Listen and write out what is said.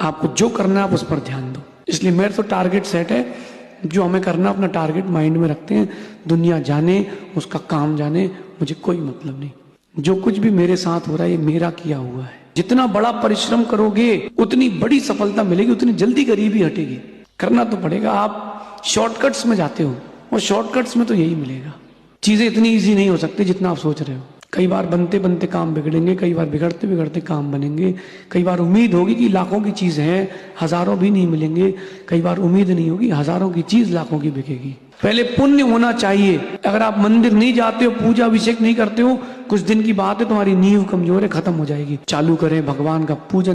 आपको जो करना है आप उस पर ध्यान दो। इसलिए मेरा तो टारगेट सेट है, जो हमें करना अपना टारगेट माइंड में रखते हैं, दुनिया जाने, उसका काम जाने, मुझे कोई मतलब नहीं। जो कुछ भी मेरे साथ हो रहा है ये मेरा किया हुआ है। जितना बड़ा परिश्रम करोगे उतनी बड़ी सफलता मिलेगी, उतनी जल्दी गरीबी हटेगी। करना तो पड़ेगा। आप शॉर्टकट्स में जाते हो और शॉर्टकट्स में तो यही मिलेगा। चीजें इतनी इजी नहीं हो सकती जितना आप सोच रहे हो। कई बार बनते बनते काम बिगड़ेंगे, कई बार बिगड़ते बिगड़ते काम बनेंगे। कई बार उम्मीद होगी कि लाखों की चीज है, हजारों भी नहीं मिलेंगे। कई बार उम्मीद नहीं होगी, हजारों की चीज लाखों की बिकेगी। पहले पुण्य होना चाहिए। अगर आप मंदिर नहीं जाते हो, पूजा अभिषेक नहीं करते हो, कुछ दिन की बात है, तुम्हारी नींव कमजोर है, खत्म हो जाएगी। चालू करें भगवान का पूजन।